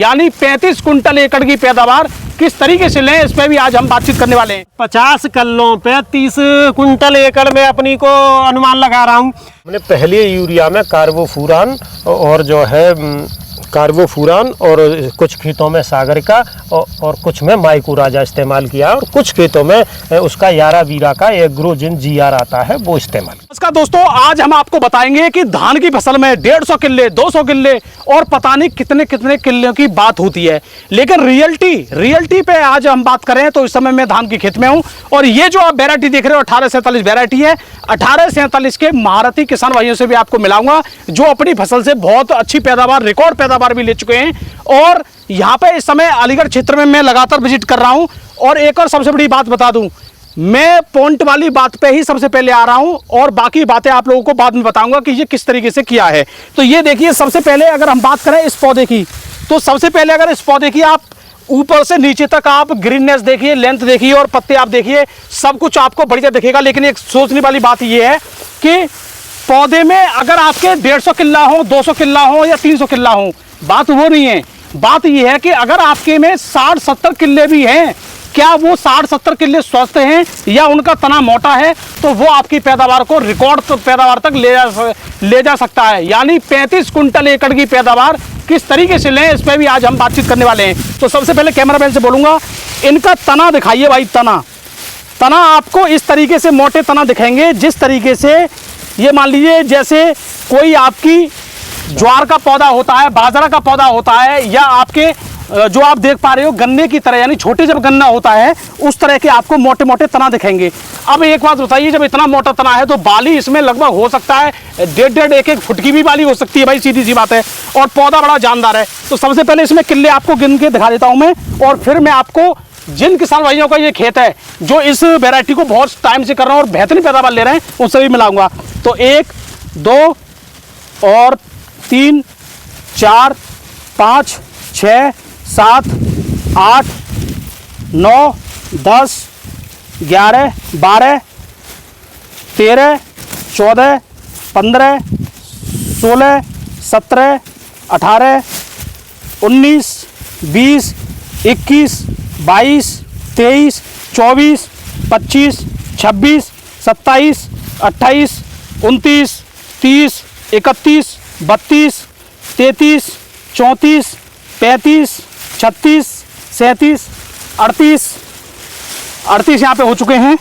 यानी 35 कुंटल एकड़ की पैदावार किस तरीके से लें, इस पे भी आज हम बातचीत करने वाले हैं। 50 कल्लों पे 30 कुंटल एकड़ में अपनी को अनुमान लगा रहा हूँ। हमने पहले यूरिया में कार्बोफूरान और जो है कार्बोफूरान और कुछ खेतों में सागरिका और कुछ में माइकोराजा इस्तेमाल किया और कुछ खेतों में उसका यारा बीरा का एग्रोजिन जीआर आता है वो इस्तेमाल। नमस्कार दोस्तों, आज हम आपको बताएंगे कि धान की फसल में 150 किल्ले 200 किल्ले और पता नहीं कितने कितने किल्लों की बात होती है, लेकिन रियलिटी पे आज हम बात करें तो इस समय मैं धान की खेत में हूं और ये जो आप वैरायटी देख रहे हो 1847 वैरायटी है। 1847 के महारथी किसान भाइयों से भी आपको मिलाऊंगा जो अपनी फसल से बहुत अच्छी पैदावार, रिकॉर्ड पैदावार भी ले चुके हैं। और यहाँ पे इस समय अलीगढ़ क्षेत्र में मैं लगातार विजिट कर रहा हूँ। और एक और सबसे बड़ी बात बता दूं, मैं पॉइंट वाली बात पे ही सबसे पहले आ रहा हूं और बाकी बातें आप लोगों को बाद में बताऊंगा कि ये किस तरीके से किया है। तो ये देखिए, सबसे पहले अगर हम बात करें इस पौधे की, तो सबसे पहले अगर इस पौधे की आप ऊपर से नीचे तक आप ग्रीननेस देखिए, लेंथ देखिए और पत्ते आप देखिए, सब कुछ आपको बढ़िया दिखेगा। लेकिन एक सोचने वाली बात ये है कि पौधे में अगर आपके 150 किल्ला हो, 200 किल्ला हो या 300 किल्ला हो, बात वो नहीं है। बात यह है कि अगर आपके में 60-70 किल्ले भी हैं, क्या वो 60-70 किल्ले स्वस्थ हैं या उनका तना मोटा है, तो वो आपकी पैदावार को रिकॉर्ड पैदावार तक ले जा सकता है। यानी 35 कुंटल एकड़ की पैदावार किस तरीके से लें, इस पर भी आज हम बातचीत करने वाले हैं। तो सबसे पहले कैमरामैन से बोलूँगा, इनका तना दिखाइए भाई। तना आपको इस तरीके से मोटे तना दिखेंगे, जिस तरीके से ये मान लीजिए जैसे कोई आपकी ज्वार का पौधा होता है, बाजरा का पौधा होता है, या आपके जो आप देख पा रहे हो गन्ने की तरह, यानी छोटे जब गन्ना होता है उस तरह के आपको मोटे मोटे तना दिखेंगे। अब एक बात बताइए, जब इतना मोटा तना है तो बाली इसमें लगभग हो सकता है 1.5 1 फुट की भी बाली हो सकती है भाई, सीधी सी बात है। और पौधा बड़ा जानदार है। तो सबसे पहले इसमें किल्ले आपको गिन के दिखा देता हूं मैं, और फिर मैं आपको जिन किसान भाइयों का ये खेत है जो इस वेराइटी को बहुत टाइम से कर रहे हैं और बेहतरीन पैदावार ले रहे हैं, उनसे भी मिलाऊंगा। तो 1 2 और 3 4 5 6 7 8 9 10 11 12 13 14 15 16 17 18 19 20 21 22 23 24 25 26 27 28 29 30 31 32 33 34 35 36 37 38 यहाँ पे हो चुके हैं,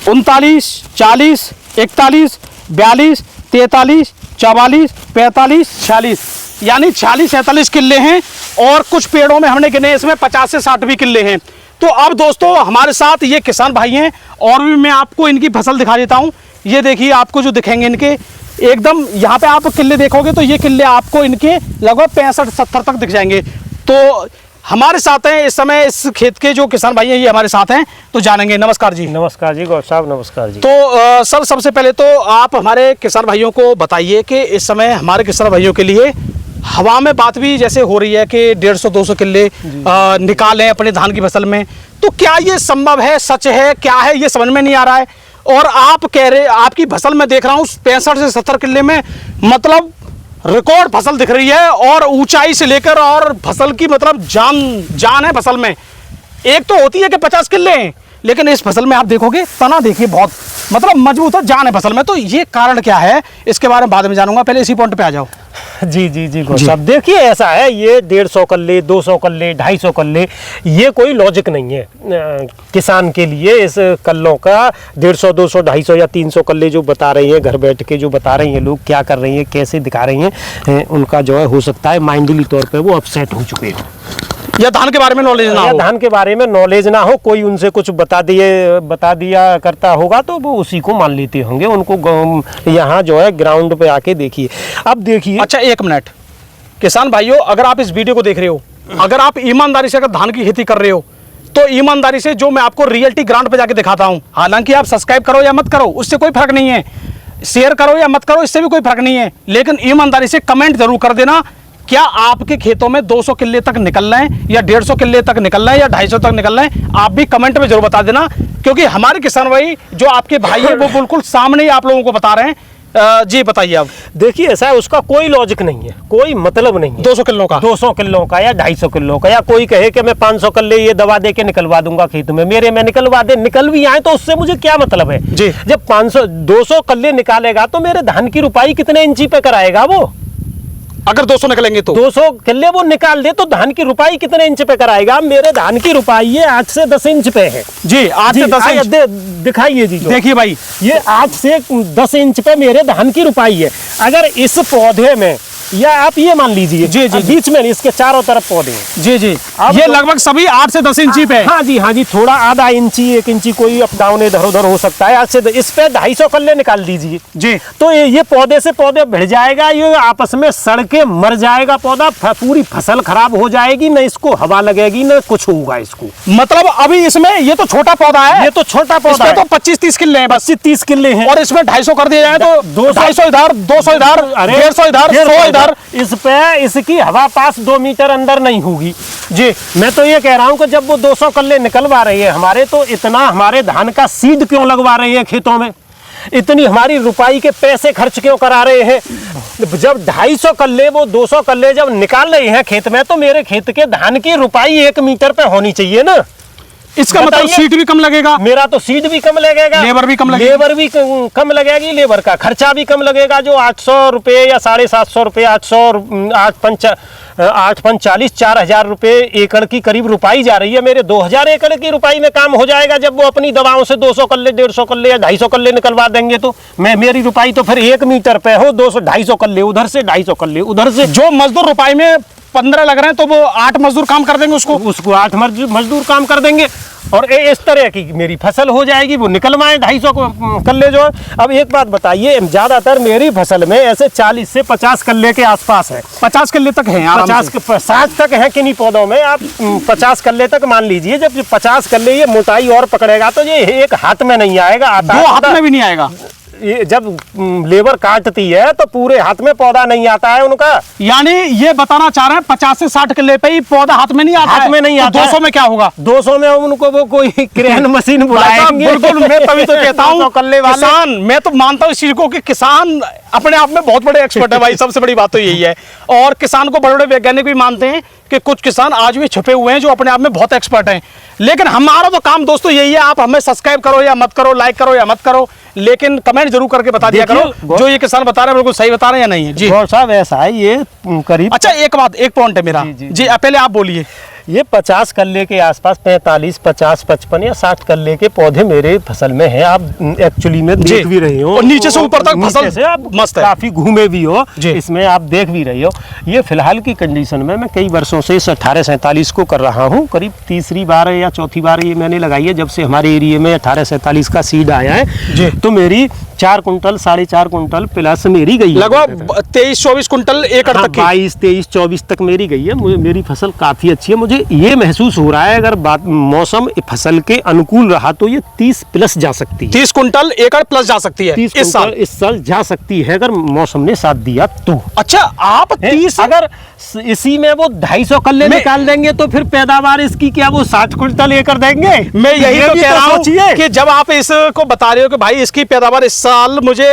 39 40 41 42 43 44 45 46, यानी 46-47 किल्ले हैं। और कुछ पेड़ों में हमने गिने इसमें 50 से 60 भी किल्ले हैं। तो अब दोस्तों हमारे साथ ये किसान भाई हैं और भी मैं आपको इनकी फसल दिखा देता हूँ। ये देखिए, आपको जो दिखेंगे इनके एकदम यहाँ पे आप किल्ले देखोगे तो ये किल्ले आपको इनके लगभग 65-70 तक दिख जाएंगे। तो हमारे साथ हैं इस समय इस खेत के जो किसान भाई हैं, ये हमारे साथ हैं, तो जानेंगे। नमस्कार जी। नमस्कार जी गौर साहब, नमस्कार जी। तो सर, सबसे पहले तो आप हमारे किसान भाइयों को बताइए कि इस समय हमारे किसान भाइयों के लिए हवा में बात भी जैसे हो रही है कि 150-200 किल्ले निकालें अपने धान की फसल में, तो क्या ये संभव है, सच है, क्या है, ये समझ में नहीं आ रहा है। और आप कह रहे, आपकी फसल में देख रहा हूँ 65 से 70 किल्ले में मतलब रिकॉर्ड फसल दिख रही है, और ऊंचाई से लेकर और फसल की मतलब जान है फसल में। एक तो होती है कि 50 किल्ले हैं, लेकिन इस फसल में आप देखोगे तना देखिए बहुत मतलब मजबूत है, जान है फसल में। तो ये कारण क्या है, इसके बारे में बाद में जानूंगा, पहले इसी पॉइंट पे आ जाओ। जी गौर साहब, देखिए ऐसा है, ये 150 कल्ले 200 कल्ले 250 कल्ले ये कोई लॉजिक नहीं है किसान के लिए। इस कल्लों का 150 200 250 या 300 कल्ले जो बता रही हैं, घर बैठ के जो बता रही हैं लोग, क्या कर रही हैं, कैसे दिखा रही हैं, उनका जो है हो सकता है माइंडली तौर पे वो अपसेट हो चुके हैं, या धान के बारे में नॉलेज ना हो, धान के बारे में नॉलेज ना हो, कोई उनसे कुछ बता दिया करता होगा तो वो उसी को मान लेते होंगे। उनको यहाँ जो है ग्राउंड पे आके देखिए। अब देखिए, अच्छा 1 मिनट, किसान भाइयों अगर आप इस वीडियो को देख रहे हो, अगर आप ईमानदारी से अगर धान की खेती कर रहे हो, तो ईमानदारी से जो मैं आपको रियलिटी ग्राउंड पे जाके दिखाता हूँ, हालांकि आप सब्सक्राइब करो या मत करो उससे कोई फर्क नहीं है, शेयर करो या मत करो इससे भी कोई फर्क नहीं है, लेकिन ईमानदारी से कमेंट जरूर कर देना, क्या आपके खेतों में 200 किल्ले तक निकल रहे हैं या 150 किल्ले तक निकल रहे हैं या 250 तक निकल रहे हैं, आप भी कमेंट में जरूर बता देना। क्योंकि हमारे किसान भाई जो आपके भाई है वो बिल्कुल सामने ही आप लोगों को बता रहे हैं जी बताइए आप। देखिए ऐसा है, उसका कोई लॉजिक नहीं है, कोई मतलब नहीं है। 200 किलो का 200 किलो का या 250 किलो का, या कोई कहे कि मैं 500 किलो ये दवा दे के निकलवा दूंगा खेत में, मेरे में निकलवा दे, निकल भी आए तो उससे मुझे क्या मतलब है जी। जब 200 किलो निकालेगा तो मेरे धान की रुपाई कितने इंची पे कराएगा वो? अगर 200 निकलेंगे तो 200 किले वो निकाल दे तो धान की रुपाई कितने इंच पे कराएगा? मेरे धान की रुपाई ये 8 से 10 इंच पे है जी। 8 से 10 इंच दिखाइए जी। देखिए भाई, ये 8 से 10 इंच पे मेरे धान की रुपाई है। अगर इस पौधे में, या आप ये मान लीजिए जी, जी, बीच में इसके चारों तरफ पौधे हैं जी जी, अब ये तो- लगभग सभी 8 से 10 इंची पे है। हाँ जी, थोड़ा आधा इंची 1 इंची कोई अप डाउन इधर उधर हो सकता है। आज से इस पे 250 कल्ले निकाल दीजिए जी। तो ये पौधे से पौधे भिड़ जाएगा, ये आपस में सड़ के मर जाएगा पौधा, पूरी फसल खराब हो जाएगी, न इसको हवा लगेगी न कुछ होगा इसको। मतलब अभी इसमें ये तो छोटा पौधा है, ये तो छोटा पौधा इसमें है, तो 25-30 किले हैं बस, 30 किले हैं, और इसमें 250 कर दिया जाए तो 250 इधर, 200 इधर, 150 इधर, 100 इधर। इस पे इसकी हवा पास 2 मीटर अंदर नहीं होगी जी। मैं तो ये कह रहा हूँ कि जब वो 200 कल्ले निकलवा रही है हमारे, तो इतना हमारे धान का सीड क्यों लगवा रहे हैं खेतों में? इतनी हमारी रुपाई के पैसे खर्च क्यों करा रहे हैं? जब 250 कल्ले वो 200 कल्ले जब निकाल रहे हैं खेत में, तो मेरे खेत के धान की रुपाई 1 मीटर पे होनी चाहिए ना। इसका मतलब बताइए। सीट भी कम लगेगा, मेरा तो सीड भी कम लगेगा, लेबर भी कम लगेगी, लेबर भी कम लगेगी, लेबर का खर्चा भी कम लगेगा। जो 800 रुपये या 750 रुपये, 8-5-40 4,000 रुपये एकड़ की करीब रुपाई जा रही है, मेरे 2,000 एकड़ की रुपाई में काम हो जाएगा जब वो अपनी दवाओं से 200 कल्ले, 150 कल्ले या 250 कल्ले निकलवा देंगे। तो मेरी रुपाई तो फिर 1 मीटर पे हो, 250 कल्ले उधर से, 250 कल्ले उधर से। जो मजदूर रुपाई में 15 लग रहे हैं तो वो 8 मजदूर काम कर देंगे, उसको 8 मजदूर काम कर देंगे, और इस तरह की मेरी फसल हो जाएगी। वो निकलवाएं 250 कल्ले जो है। अब एक बात बताइए, ज्यादातर मेरी फसल में ऐसे 40 से 50 कल्ले के आसपास है, 50 किले तक है, 60 तक है किन्हीं पौधों में। आप 50 कल्ले तक मान लीजिए। जब 50 कल्ले ये मोटाई और पकड़ेगा तो ये एक हाथ में नहीं आएगा, आता 2 हाथ में भी नहीं आएगा। ये जब लेबर काटती है तो पूरे हाथ में पौधा नहीं आता है उनका। यानी ये बताना चाह रहे हैं 50 से 60 किले पे ही पौधा हाथ में नहीं आता, हाथ में नहीं आता। 200 में क्या होगा? 200 में उनको वो कोई क्रेन मशीन बुलाएंगे। बिल्कुल, मैं तभी तो कहता हूँ कल्ले वाले किसान, मैं तो मानता हूँ इस चीज को कि किसान अपने आप में बहुत बड़े एक्सपर्ट है भाई। सबसे बड़ी बात तो यही है, और किसान को बड़े बड़े वैज्ञानिक भी मानते हैं कि कुछ किसान आज भी छुपे हुए हैं जो अपने आप में बहुत एक्सपर्ट हैं। लेकिन हमारा तो काम दोस्तों यही है, आप हमें सब्सक्राइब करो या मत करो, लाइक करो या मत करो, लेकिन कमेंट जरूर करके बता दिया करो जो ये किसान बता रहे हैं बिल्कुल सही बता रहे हैं या नहीं है। जी गौर साहब, ऐसा है ये करीब। अच्छा, एक बात, एक पॉइंट है मेरा जी, पहले आप बोलिए। ये 50 कल्ले के आसपास 45, 50, 55 या 60 कल्ले के पौधे मेरे फसल में हैं। आप एक्चुअली में देख भी रहे हो, और नीचे से ऊपर तक फसल से आप मस्त है, काफी घूमे भी हो जी। इसमें, आप देख भी रहे हो। ये फिलहाल की कंडीशन में मैं कई वर्षों से इस 1847 को कर रहा हूँ। करीब तीसरी बार या चौथी बार ये मैंने लगाई है जब से हमारे एरिया में 1847 का सीड आया है। तो मेरी 4 कुंटल 4.5 कुंटल प्लस मेरी गई, लगभग 23-24 कुंटल एकड़ तक की। 22, 23, 24 तक मेरी गई है। मेरी फसल काफी अच्छी है। मुझे ये महसूस हो रहा है अगर मौसम फसल के अनुकूल रहा तो ये 30 प्लस जा सकती है, 30 कुंटल एकड़ प्लस जा सकती है 30 इस साल। इस साल जा सकती है अगर मौसम ने साथ दिया तो। अच्छा, आप 30 अगर इसी में वो 250 कल्ले निकाल देंगे तो फिर पैदावार इसकी क्या वो 60 कुंटल एकड़ देंगे? मैं यही तो कह रहा हूँ सोचिए कि जब आप इसको बता रहे हो कि भाई इसकी पैदावार इस साल मुझे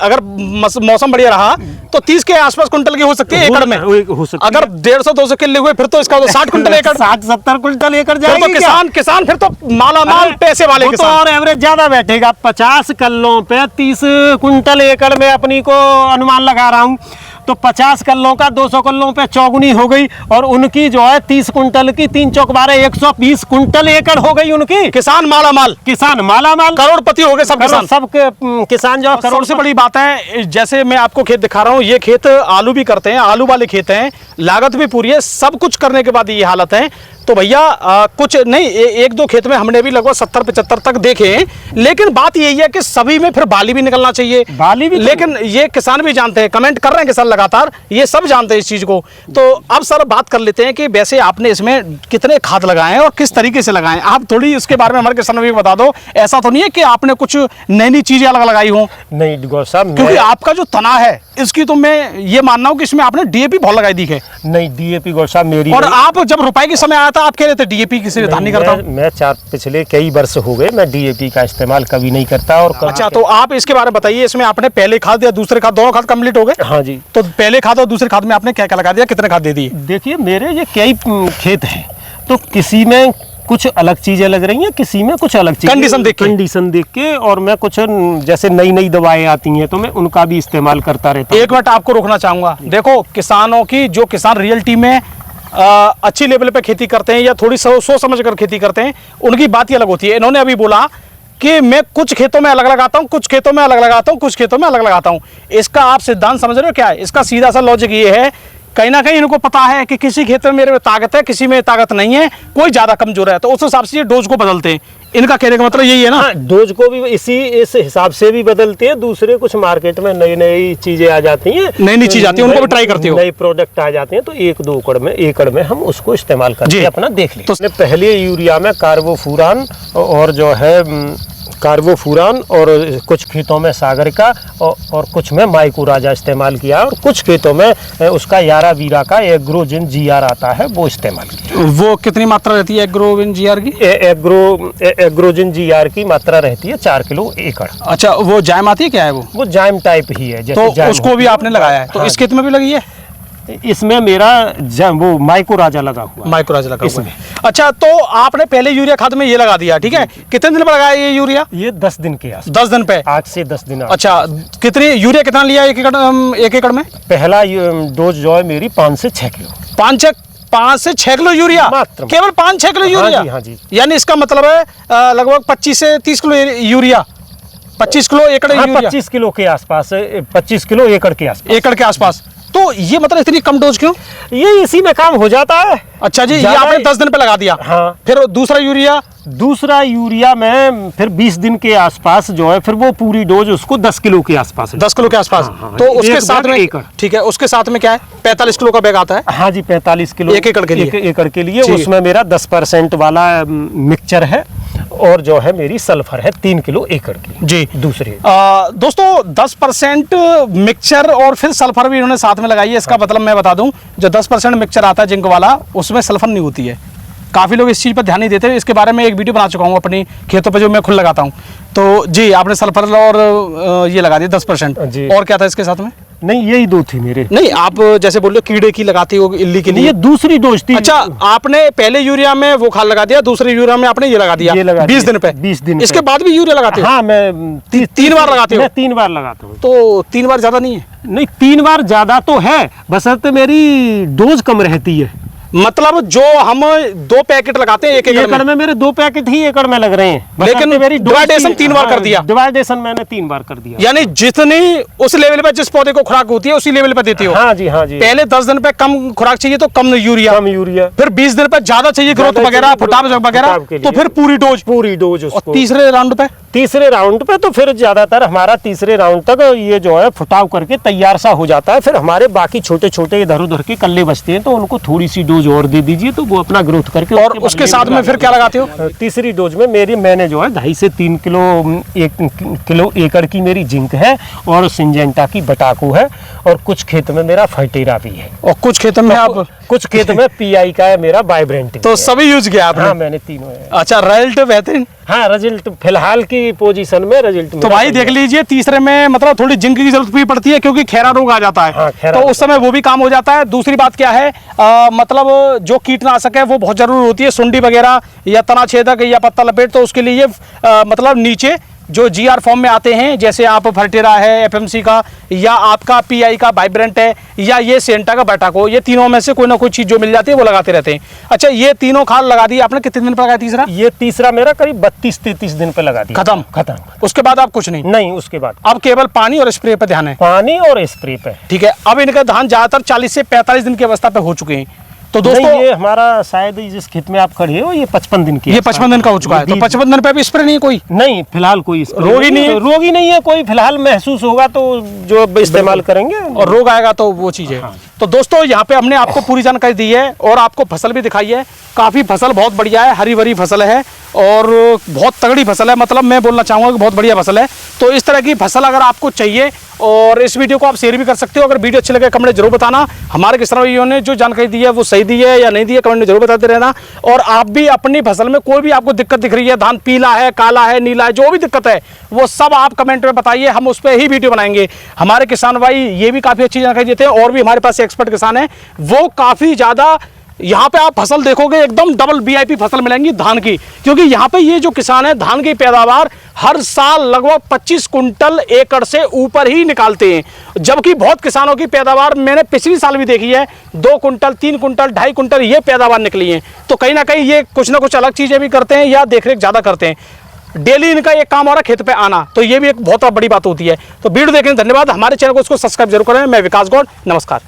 अगर मौसम बढ़िया रहा तो 30 के आसपास कुंटल की हो सकती है एकड़ में। हो सकती है। अगर 150-200 किले हुए फिर तो इसका तो 60 कुंटल एकड़, 60-70 कुंटल एकड़ फिर जाएगी तो किसान फिर तो मालामाल पैसे वाले वो तो किसान। और एवरेज ज्यादा बैठेगा। 50 कल्लों पे 30 कुंटल एकड़ में अपनी को अनुमान लगा रहा हूँ, तो 50 कल्लों का 200 कल्लों पे चौगुनी हो गई, और उनकी जो है 30 कुंटल की 3 चौक 12 120 कुंटल एकड़ हो गई उनकी। किसान मालामाल, किसान मालामाल, करोड़पति हो गए सब किसान। सब किसान जो करोड़ सबसे बड़ी बात है, जैसे मैं आपको खेत दिखा रहा हूँ, ये खेत आलू भी करते हैं, आलू वाले खेत हैं, लागत भी पूरी है, सब कुछ करने के बाद ये हालत है। तो भैया कुछ नहीं, 1-2 खेत में हमने भी लगभग 70-75 तक देखे हैं, लेकिन बात यही है कि सभी में फिर बाली भी निकलना चाहिए, बाली भी। लेकिन ये किसान भी जानते हैं, कमेंट कर रहे हैं किसान लगातार, ये सब जानते हैं इस चीज को। तो अब सर बात कर लेते हैं कि वैसे आपने इसमें कितने खाद लगाए हैं और किस तरीके से लगाए हैं, आप थोड़ी इसके बारे में हमारे किसानों को बता दो। ऐसा तो नहीं है कि आपने कुछ नई चीजें अलग लगाई हो? नहीं गौर साहब, क्योंकि आपका जो तना है इसकी तो मैं ये मानना हूं कि इसमें आपने डीएपी बहुत लगाई दी है। नहीं, डीएपी गौर साहब मेरी और आप जब रुपए के समय आया था था, आप कह रहे थे डीएपी किसी धान नहीं करता हूं। मैं पिछले कई वर्ष हो गए मैं डीएपी का इस्तेमाल कभी नहीं करता। और अच्छा, तो आप इसके बारे में बताइए, इसमें आपने पहले खाद या दूसरे खाद, दोनों खाद कंप्लीट हो गए? हाँ जी। तो पहले खाद और दूसरे खाद में आपने क्या क्या लगा दिया, कितने खाद दे दिए? देखिए मेरे ये कई खेत हैं, तो किसी में कुछ अलग चीजें लग रही हैं, किसी में कुछ अलग चीजें, कंडीशन देख के, और मैं कुछ जैसे नई नई दवाएं आती हैं तो मैं उनका भी इस्तेमाल करता रहता हूं। एक मिनट आपको रोकना चाहूंगा। देखो, किसानों की, जो किसान रियल्टी में अच्छी लेवल पे खेती करते हैं या थोड़ी सोच समझ कर खेती करते हैं, उनकी बात ही अलग होती है। इन्होंने अभी बोला कि मैं कुछ खेतों में अलग लगाता हूं, कुछ खेतों में अलग लगाता हूं, कुछ खेतों में अलग लगाता हूं। इसका आप सिद्धांत समझ रहे हो क्या है? इसका सीधा सा लॉजिक ये है, कहीं ना कहीं इनको पता है कि किसी खेत में मेरे में ताकत है, किसी में ताकत नहीं है, कोई ज्यादा कमजोर है, तो उस हिसाब से ये डोज को बदलते हैं। इनका कहने का मतलब यही है ना? हाँ, डोज को भी इस हिसाब से भी बदलते हैं। दूसरे कुछ मार्केट में नई नई चीजें आ जाती हैं, नई चीज आती है, उनको भी ट्राई करते हो? नए प्रोडक्ट आ जाते हैं, तो 1-2 एकड़ में हम उसको इस्तेमाल करके अपना देख लें। तो पहले यूरिया में कार्बोफुरान और जो है कार्बोफुरान और कुछ खेतों में सागरिका और कुछ में माइकोराजा इस्तेमाल किया, और कुछ खेतों में उसका यारा वीरा का एग्रोजिन जीआर आता है वो इस्तेमाल किया। वो कितनी मात्रा रहती है एग्रोजिन जीआर की? एग्रोजिन जीआर की मात्रा रहती है 4 किलो एकड़। अच्छा, वो जायम आती है? क्या है वो जायम टाइप ही है, जैसे तो उसको भी आपने लगाया है? तो इस खेत में भी लगी है? इसमें मेरा वो माइकोराजा लगा हुआ, माइकोराजा लगा हुआ है। अच्छा, तो आपने पहले यूरिया खाद में ये लगा दिया, ठीक है? कितने दिन पे लगाया ये यूरिया? ये 10 दिन के आसपास। 10 दिन पे? आज से 10 दिन। अच्छा, कितनी यूरिया कितना लिया एक एकड़ में? पहला डोज जो है मेरी 5 से 6 किलो। 5 से 6 किलो यूरिया? केवल 5-6 किलो यूरिया? हाँ जी, हाँ जी। यानी इसका मतलब है लगभग 25 से 30 किलो यूरिया, 25 किलो एकड़ यूरिया? 25 किलो के आसपास, 25 किलो एकड़ के आसपास। तो ये मतलब इतनी कम डोज क्यों? ये इसी में काम हो जाता है। अच्छा जी, ये आपने 10 दिन पे लगा दिया। हाँ। फिर दूसरा यूरिया में फिर 20 दिन के आसपास जो है, फिर वो पूरी डोज उसको 10 किलो के आसपास। 10 किलो के आसपास। हाँ, तो उसके साथ में, ठीक है, उसके साथ में क्या है? 45 किलो का बैग आता है? हाँ जी, 45 किलो एक एकड़ के लिए। उसमें मेरा 10% वाला मिक्सचर है, और जो है मेरी सल्फर है 3 किलो एकड़ की जी। दूसरी दोस्तों 10% मिक्सचर और फिर सल्फर भी इन्होंने साथ में लगाई है। इसका मतलब मैं बता दूं, जो 10% मिक्सचर आता है जिंक वाला, उसमें सल्फर नहीं होती है। काफ़ी लोग इस चीज़ पर ध्यान नहीं देते। इसके बारे में एक वीडियो बना चुका हूँ अपनी खेतों पे, जो मैं खुद लगाता हूँ। तो जी, आपने सल्फर और ये लगा दिया 10%। और क्या था इसके साथ में? नहीं, यही 2 थी मेरे। नहीं, आप जैसे बोल रहे हो कीड़े की लगाती हो, इल्ली के लिए, ये दूसरी डोज थी। अच्छा, आपने पहले यूरिया में वो खाद लगा दिया, दूसरे यूरिया में आपने ये लगा दिया 20 दिन पे? 20 दिन। इसके बाद भी यूरिया लगाते हो? हाँ, मैं 3 बार लगाते हो? मैं 3 बार लगाता हूँ। तो 3 बार ज्यादा नहीं है? नहीं, 3 बार ज्यादा तो है, बशर्ते मेरी डोज कम रहती है। मतलब जो हम 2 पैकेट लगाते हैं एक एकड़ में मेरे 2 पैकेट ही एकड़ में लग रहे हैं, लेकिन मेरी डिवाइडेशन 3 बार कर दिया। डिवाइडेशन मैंने 3 बार कर दिया। यानी जितनी उस लेवल पे जिस पौधे को खुराक होती है उसी लेवल पे देती हो? हाँ जी, हाँ जी। पहले 10 दिन पे कम खुराक चाहिए तो कम यूरिया, फिर 20 दिन पे ज्यादा चाहिए ग्रोथ वगैरह, फुटाव वगैरह, तो फिर पूरी डोज। और तीसरे राउंड पे तो फिर ज्यादातर हमारा तीसरे राउंड तक ये जो है फुटाव करके तैयार सा हो जाता है। फिर हमारे बाकी छोटे छोटे इधर उधर के कल्ले बचते हैं, तो उनको थोड़ी सी डोज और दे दीजिए, तो वो अपना ग्रोथ करके। और उसके साथ में फिर क्या लगाते हो? तीसरी डोज में मैंने जो है 2.5 से 3 किलो एकड़ की मेरी जिंक है, और सिंजेंटा की बटाको है, और कुछ खेत में मेरा फर्टेरा भी है, और कुछ खेतों में आप कुछ खेत में पीआई का है मेरा वाइब्रेंट। तो सभी यूज किया आपने? हाँ, मैंने तीनों है। अच्छा, रिजल्ट बेहतरीन? हाँ, रिजल्ट फिलहाल की पोजीशन में रिजल्ट। तो भाई देख लीजिए, तीसरे में मतलब थोड़ी जिंक की जरूरत भी पड़ती है, क्योंकि खैरा रोग आ जाता है। हाँ, तो उस समय वो भी काम हो जाता है। दूसरी बात क्या है, मतलब जो कीटनाशक है वो बहुत जरूरी होती है, सुंडी वगैरह या तना छेदक या पत्ता लपेट, तो उसके लिए मतलब नीचे जो जीआर फॉर्म में आते हैं, जैसे आप फर्टेरा है एफएमसी का, या आपका पीआई का वाइब्रेंट है, या ये सेंटा का बटाको, ये तीनों में से कोई ना कोई चीज जो मिल जाती है वो लगाते रहते हैं। अच्छा, ये तीनों खाद लगा दी आपने, कितने दिन पर लगाया तीसरा? ये तीसरा मेरा करीब 32-33 दिन पे लगा दिया। खत्म। उसके बाद आप कुछ नहीं? उसके बाद अब केवल पानी और स्प्रे पे ध्यान है? पानी और स्प्रे पे। ठीक है। अब इनका धान ज्यादातर 40 से 45 दिन की अवस्था पे हो चुके हैं। तो दोस्तों, ये हमारा शायद जिस खेत में आप खड़े हो ये 55 दिन की, ये 55 दिन का हो चुका है। तो 55 दिन पे भी स्प्रे नहीं है कोई? नहीं, फिलहाल कोई रोग ही नहीं है कोई। फिलहाल महसूस होगा तो जो इस्तेमाल करेंगे, और रोग आएगा तो वो चीज है। तो दोस्तों, यहाँ पे हमने आपको पूरी जानकारी दी है, और आपको फसल भी दिखाई है। काफी फसल बहुत बढ़िया है, हरी भरी फसल है, और बहुत तगड़ी फसल है। मतलब मैं बोलना चाहूंगा कि बहुत बढ़िया फसल है। तो इस तरह की फसल अगर आपको चाहिए और इस वीडियो को आप शेयर भी कर सकते हो। अगर वीडियो अच्छी लगे कमेंट में जरूर बताना। हमारे किसान भाइयों ने जो जानकारी दी है वो सही दी है या नहीं दी है, कमेंट में जरूर बताते रहना। और आप भी अपनी फसल में कोई भी आपको दिक्कत दिख रही है, धान पीला है, काला है, नीला है, जो भी दिक्कत है वो सब आप कमेंट में बताइए, हम उस पर ही वीडियो बनाएंगे। हमारे किसान भाई ये भी काफ़ी अच्छी जानकारी देते हैं और भी हमारे पास एक्सपर्ट किसान हैं, वो काफ़ी ज़्यादा यहाँ पे आप फसल देखोगे एकदम डबल वीआईपी फसल मिलेंगी धान की, क्योंकि यहाँ पे ये जो किसान है धान की पैदावार हर साल लगभग 25 कुंटल एकड़ से ऊपर ही निकालते हैं, जबकि बहुत किसानों की पैदावार मैंने पिछली साल भी देखी है 2 कुंटल 3 कुंटल 2.5 कुंटल ये पैदावार निकली है। तो कहीं ना कहीं ये कुछ ना कुछ अलग चीज़ें भी करते हैं या देखरेख ज़्यादा करते हैं। डेली इनका एक काम हो रहा है खेत पे आना, तो ये भी एक बहुत बड़ी बात होती है। तो वीडियो देखने धन्यवाद। हमारे चैनल को उसको सब्सक्राइब जरूर करें। मैं विकास गौड़, नमस्कार।